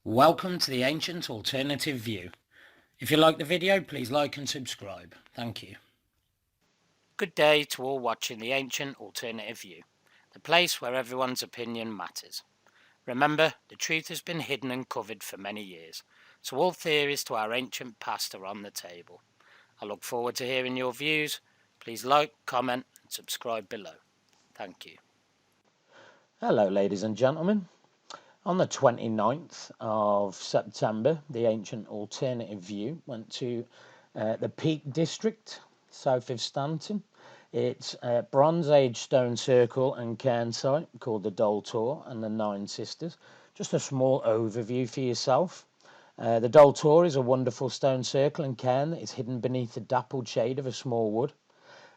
Welcome to the Ancient Alternative View. If you like the video, please like and subscribe. Thank you. Good day to all watching the Ancient Alternative View, the place where everyone's opinion matters. Remember, the truth has been hidden and covered for many years, so all theories to our ancient past are on the table. I look forward to hearing your views. Please like, comment and subscribe below. Thank you. Hello ladies and gentlemen. On the 29th of September, the Ancient Alternative View went to the Peak District, south of Stanton. It's a Bronze Age stone circle and cairn site called the Doltor and the Nine Sisters. Just a small overview for yourself. The Doltor is a wonderful stone circle and cairn that is hidden beneath the dappled shade of a small wood.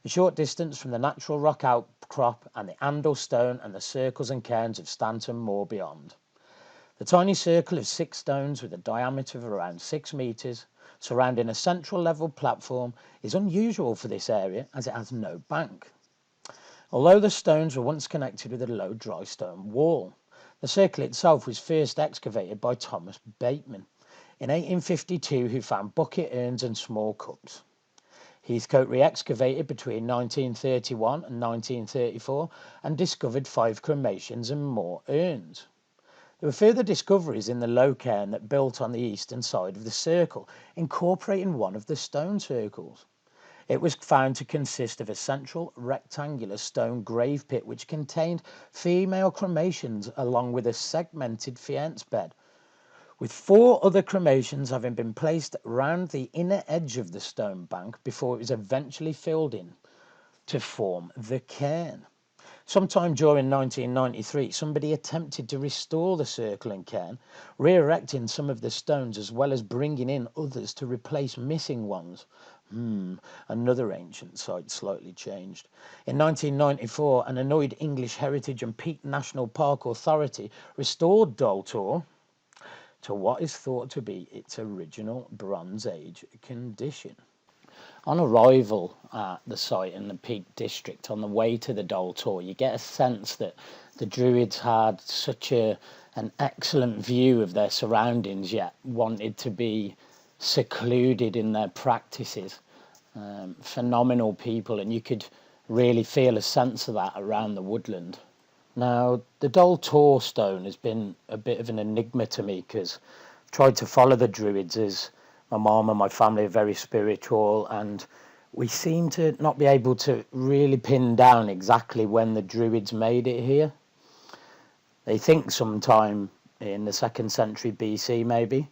A short distance from the natural rock outcrop and the Andal stone and the circles and cairns of Stanton Moor beyond. The tiny circle of 6 stones with a diameter of around 6 metres, surrounding a central level platform, is unusual for this area as it has no bank. Although the stones were once connected with a low dry stone wall, the circle itself was first excavated by Thomas Bateman in 1852, who found bucket urns and small cups. Heathcote re-excavated between 1931 and 1934 and discovered 5 cremations and more urns. There were further discoveries in the low cairn that built on the eastern side of the circle, incorporating one of the stone circles. It was found to consist of a central rectangular stone grave pit which contained female cremations along with a segmented faience bed, with 4 other cremations having been placed round the inner edge of the stone bank before it was eventually filled in to form the cairn. Sometime during 1993, somebody attempted to restore the circle and cairn, re-erecting some of the stones as well as bringing in others to replace missing ones. Another ancient site slightly changed. In 1994, an annoyed English Heritage and Peak National Park Authority restored Doltor to what is thought to be its original Bronze Age condition. On arrival at the site in the Peak District on the way to the Doltor, you get a sense that the Druids had such an excellent view of their surroundings, yet wanted to be secluded in their practices. Phenomenal people, and you could really feel a sense of that around the woodland. Now, the Doltor stone has been a bit of an enigma to me because I've tried to follow the Druids as my mum and my family are very spiritual, and we seem to not be able to really pin down exactly when the Druids made it here. They think sometime in the 2nd century BC maybe,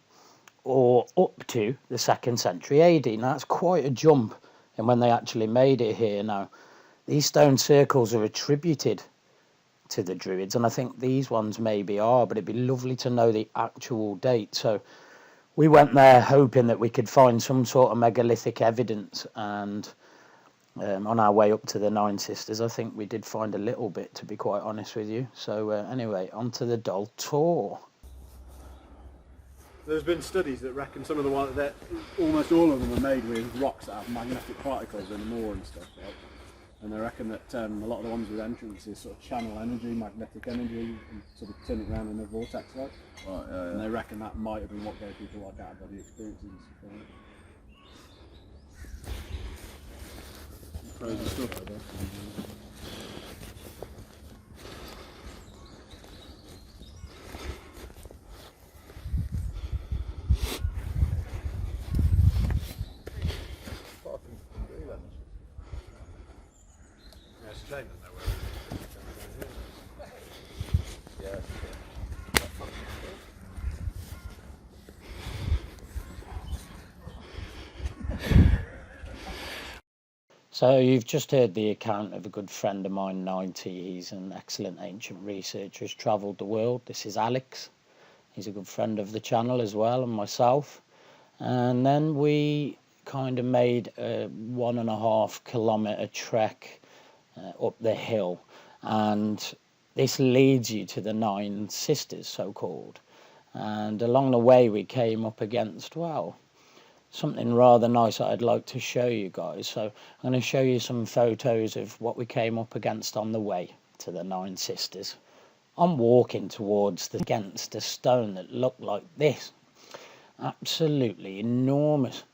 or up to the 2nd century AD. Now that's quite a jump in when they actually made it here. Now, these stone circles are attributed to the Druids, and I think these ones maybe are, but it'd be lovely to know the actual date. So we went there hoping that we could find some sort of megalithic evidence, and on our way up to the Nine Sisters, I think we did find a little bit, to be quite honest with you. So anyway, on to the Doltor. There's been studies that reckon some of the ones that almost all of them are made with rocks that have magnetic particles in them ore and stuff, right? And they reckon that a lot of the ones with entrances sort of channel energy, magnetic energy, and sort of turn it around in a vortex, right? Right, yeah. And they reckon that might have been what gave people like out-of-body experiences and stuff. Right? Crazy stuff, I guess. So you've just heard the account of a good friend of mine, 90. He's an excellent ancient researcher, has travelled the world. This is Alex. He's a good friend of the channel as well, and myself. And then we kind of made a 1.5 kilometre trek up the hill, and this leads you to the Nine Sisters, so-called. And along the way we came up against, well, something rather nice that I'd like to show you guys. So I'm going to show you some photos of what we came up against on the way to the Nine Sisters. I'm walking towards against a stone that looked like this. Absolutely enormous.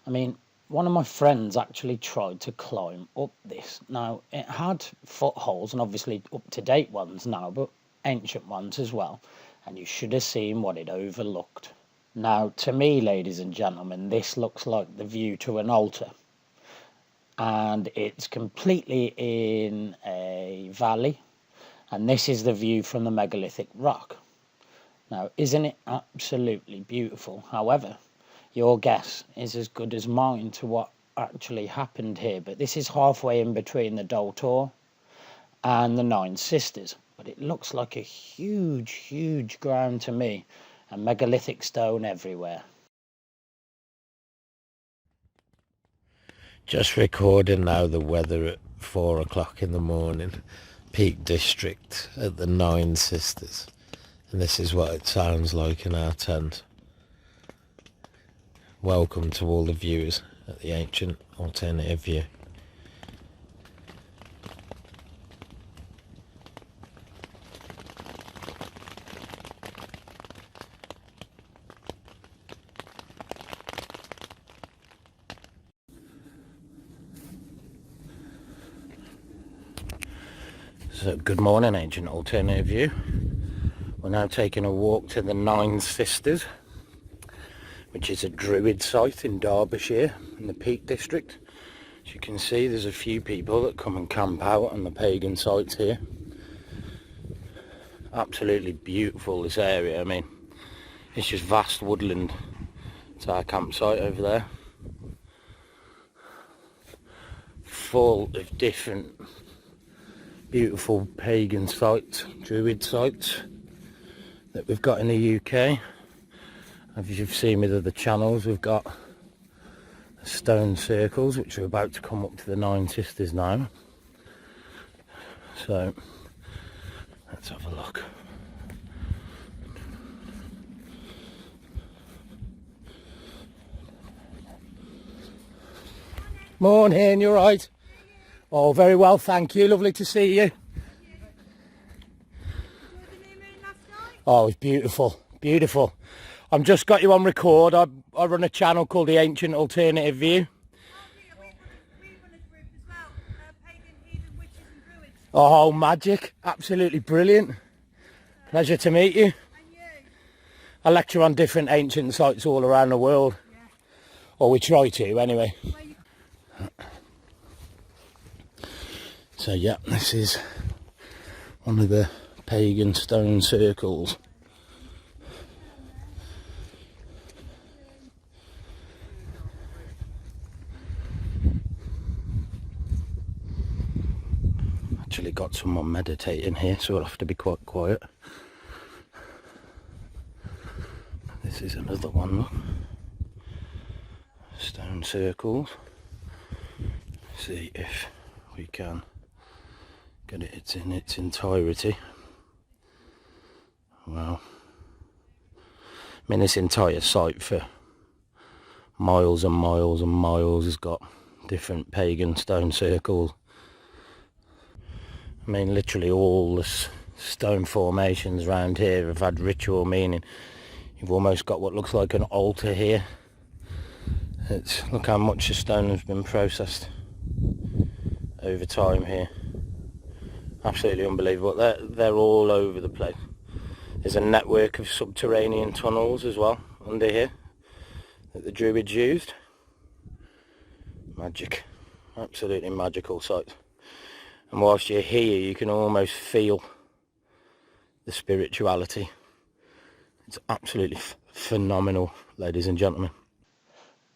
I mean, one of my friends actually tried to climb up this. Now, it had footholds, and obviously up-to-date ones now, but ancient ones as well. And you should have seen what it overlooked. Now, to me, ladies and gentlemen, this looks like the view to an altar. And it's completely in a valley. And this is the view from the megalithic rock. Now, isn't it absolutely beautiful? However, your guess is as good as mine to what actually happened here. But this is halfway in between the Doltor and the Nine Sisters. But it looks like a huge, huge ground to me. And megalithic stone everywhere. Just recording now the weather at 4 o'clock in the morning. Peak District at the Nine Sisters. And this is what it sounds like in our tent. Welcome to all the viewers at the Ancient Alternative View. So, good morning, Ancient Alternative View. We're now taking a walk to the Nine Sisters, which is a Druid site in Derbyshire in the Peak District. As you can see, there's a few people that come and camp out on the pagan sites here. Absolutely beautiful, this area. I mean, it's just vast woodland. It's our campsite over there. Full of different beautiful pagan sites, Druid sites that we've got in the UK. As you've seen with other channels, we've got stone circles which are about to come up to the Nine Sisters now. So let's have a look. Morning, you're right. Oh, very well, thank you. Lovely to see you. Oh, it was beautiful, beautiful. I've just got you on record. I run a channel called the Ancient Alternative View. Oh, magic. Absolutely brilliant. Pleasure to meet you. I lecture on different ancient sites all around the world. Or we try to, anyway. So yeah, this is one of the pagan stone circles. Actually got someone meditating here, so I'll have to be quite quiet. This is another one, look. Stone circles. See if we can get it in its entirety. Well, I mean, this entire site for miles and miles and miles has got different pagan stone circles. I mean, literally all the stone formations around here have had ritual meaning. You've almost got what looks like an altar here. Look how much the stone has been processed over time here. Absolutely unbelievable. They're all over the place. There's a network of subterranean tunnels as well under here that the Druids used. Magic. Absolutely magical site. And whilst you're here, you can almost feel the spirituality. It's absolutely phenomenal, ladies and gentlemen.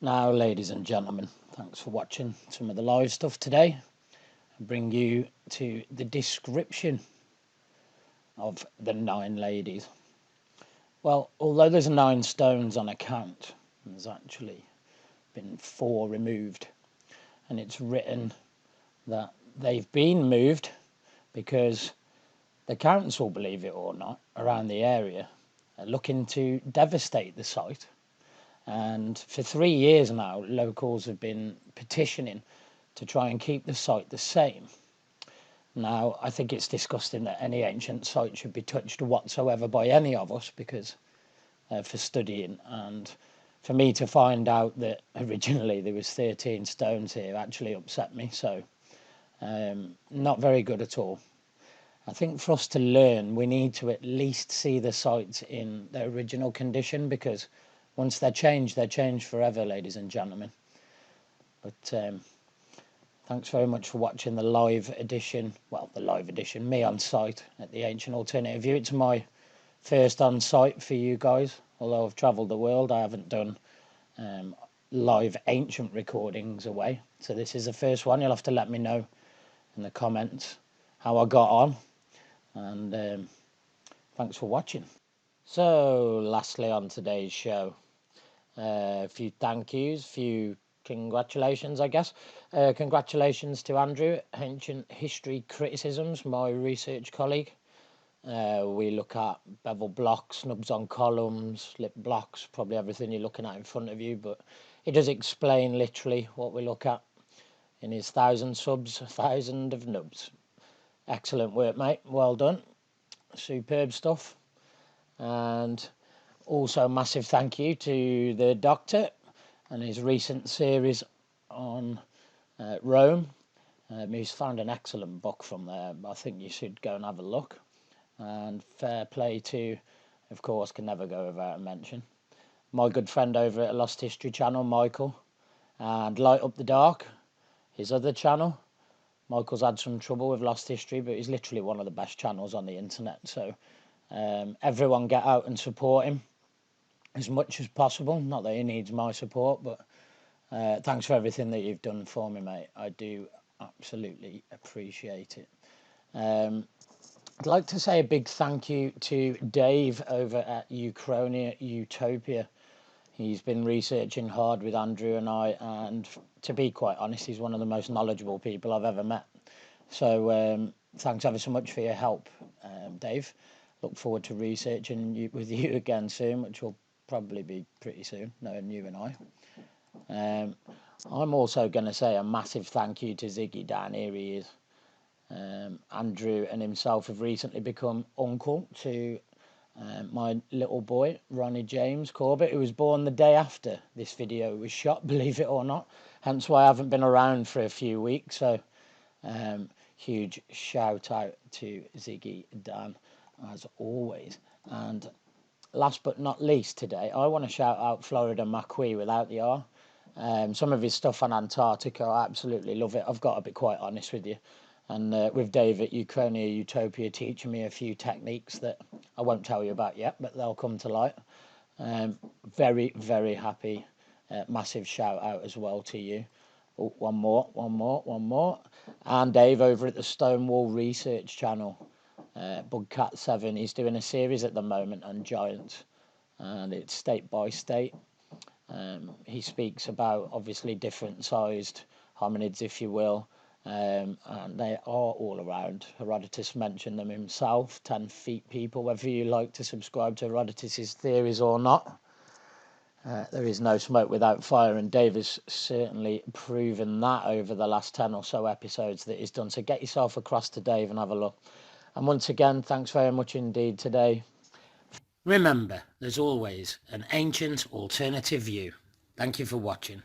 Now, ladies and gentlemen, thanks for watching some of the live stuff today. I bring you to the description of the 9 ladies. Well, although there's 9 stones on account, there's actually been 4 removed. And it's written that they've been moved because the council, believe it or not, around the area are looking to devastate the site. And for 3 years now, locals have been petitioning to try and keep the site the same. Now, I think it's disgusting that any ancient site should be touched whatsoever by any of us, because for studying, and for me to find out that originally there was 13 stones here actually upset me. So not very good at all. I think for us to learn, we need to at least see the sites in their original condition, because once they're changed forever, ladies and gentlemen. But thanks very much for watching the live edition, me on site at the Ancient Alternative View. It's my first on site for you guys. Although I've travelled the world, I haven't done live ancient recordings away. So this is the first one. You'll have to let me know in the comments how I got on. And thanks for watching. So lastly on today's show, a few thank yous, few congratulations, I guess. Congratulations to Andrew, Ancient History Criticisms, my research colleague. We look at bevel blocks, snubs on columns, lip blocks, probably everything you're looking at in front of you, but he does explain literally what we look at in his 1,000 subs, 1,000 of nubs. Excellent work, mate. Well done. Superb stuff. And also massive thank you to the Doctor and his recent series on Rome. He's found an excellent book from there. I think you should go and have a look. And fair play to, of course, can never go without a mention, my good friend over at Lost History channel, Michael, and Light Up the Dark, his other channel. Michael's had some trouble with Lost History, but he's literally one of the best channels on the internet. So everyone get out and support him as much as possible. Not that he needs my support, but thanks for everything that you've done for me, mate. I do absolutely appreciate it. I'd like to say a big thank you to Dave over at Uchronia Utopia. He's been researching hard with Andrew and I, and to be quite honest, he's one of the most knowledgeable people I've ever met. So thanks ever so much for your help, Dave. Look forward to researching with you again soon, which will probably be pretty soon, knowing you and I. I'm also going to say a massive thank you to Ziggy Dan. Here he is. Andrew and himself have recently become uncle to my little boy, Ronnie James Corbett, who was born the day after this video was shot, believe it or not. Hence why I haven't been around for a few weeks. So huge shout out to Ziggy Dan, as always. And last but not least today, I want to shout out Florida McQuee without the R. Some of his stuff on Antarctica, I absolutely love it. I've got to be quite honest with you. And with Dave at Uchronia Utopia teaching me a few techniques that I won't tell you about yet, but they'll come to light. Very, very happy. Massive shout out as well to you. Oh, one more. And Dave over at the Stonewall Research channel, Bugcat7. He's doing a series at the moment on giants, and it's state by state. He speaks about obviously different sized hominids, if you will. And they are all around. Herodotus mentioned them himself, 10 feet people, whether you like to subscribe to Herodotus's theories or not. There is no smoke without fire, and Dave has certainly proven that over the last 10 or so episodes that he's done. So get yourself across to Dave and have a look. And once again, thanks very much indeed today. Remember, there's always an ancient alternative view. Thank you for watching.